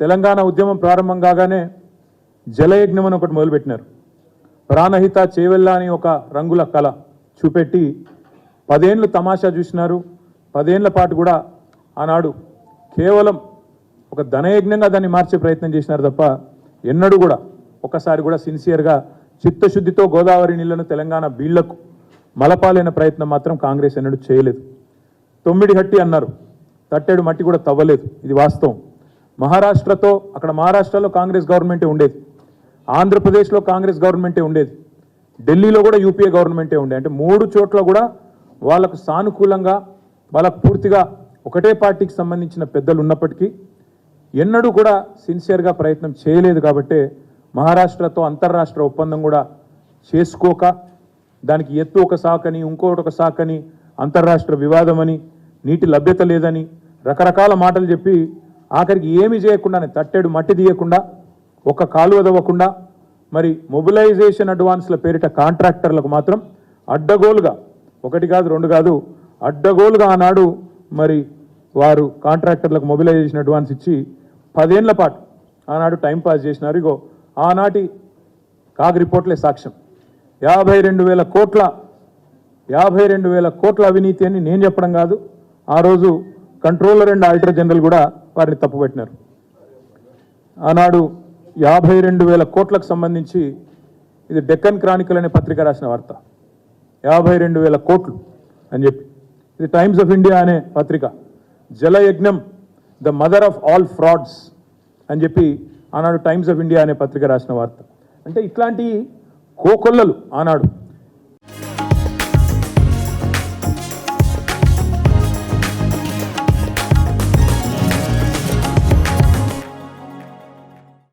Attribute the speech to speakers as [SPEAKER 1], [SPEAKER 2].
[SPEAKER 1] తెలంగాణ ఉద్యమం ప్రారంభం కాగానే జలయజ్ఞం అని ఒకటి మొదలుపెట్టినారు. ప్రాణహిత చేవెళ్ళ అని ఒక రంగుల కళ చూపెట్టి 10 ఏళ్ళు తమాషా చూసినారు. 10 ఏళ్ల పాటు కూడా ఆనాడు కేవలం ఒక ధనయజ్ఞంగా దాన్ని మార్చే ప్రయత్నం చేసినారు తప్ప ఎన్నడూ కూడా ఒకసారి కూడా సిన్సియర్గా చిత్తశుద్ధితో గోదావరి నీళ్లను తెలంగాణ బీళ్లకు మలపాలైన ప్రయత్నం మాత్రం కాంగ్రెస్ ఎన్నడూ చేయలేదు. 9 హట్టి అన్నారు, తట్టెడు మట్టి కూడా తవ్వలేదు. ఇది వాస్తవం. మహారాష్ట్రతో అక్కడ మహారాష్ట్రలో కాంగ్రెస్ గవర్నమెంటే ఉండేది, ఆంధ్రప్రదేశ్లో కాంగ్రెస్ గవర్నమెంటే ఉండేది, ఢిల్లీలో కూడా యూపీఏ గవర్నమెంటే ఉండేది. అంటే 3 చోట్ల కూడా వాళ్ళకు సానుకూలంగా వాళ్ళకు పూర్తిగా ఒకటే పార్టీకి సంబంధించిన పెద్దలు ఉన్నప్పటికీ ఎన్నడూ కూడా సిన్సియర్గా ప్రయత్నం చేయలేదు. కాబట్టే మహారాష్ట్రతో అంతర్రాష్ట్ర ఒప్పందం కూడా చేసుకోక దానికి ఎత్తు ఒక సాకని ఇంకోటి ఒక సాకని అంతర్రాష్ట్ర వివాదమని నీటి లభ్యత లేదని రకరకాల మాటలు చెప్పి ఆఖరికి ఏమి చేయకుండానే తట్టెడు మట్టి తీయకుండా ఒక కాలువ తవ్వకుండా మరి మొబిలైజేషన్ అడ్వాన్స్ల పేరిట కాంట్రాక్టర్లకు మాత్రం అడ్డగోలుగా 1 కాదు 2 కాదు అడ్డగోలుగా ఆనాడు మరి వారు కాంట్రాక్టర్లకు మొబిలైజేషన్ అడ్వాన్స్ ఇచ్చి 10 ఏళ్ల పాటు ఆనాడు టైంపాస్ చేసినారు. ఇగో ఆనాటి కాగ్ రిపోర్ట్లే సాక్ష్యం. 52,000 కోట్ల అవినీతి అని నేను చెప్పడం కాదు, ఆ రోజు కంట్రోలర్ అండ్ ఆడిటర్ జనరల్ కూడా వారిని తప్పుపట్టినారు. ఆనాడు 52,000 కోట్లకు సంబంధించి ఇది డెక్కన్ క్రానికల్ అనే పత్రిక రాసిన వార్త. 52,000 కోట్లు అని చెప్పి ఇది టైమ్స్ ఆఫ్ ఇండియా అనే పత్రిక Jalayagnam the mother of all frauds అని చెప్పి ఆనాడు టైమ్స్ ఆఫ్ ఇండియా అనే పత్రిక రాసిన వార్త. అంటే ఇట్లాంటి కోకొల్లలు ఆనాడు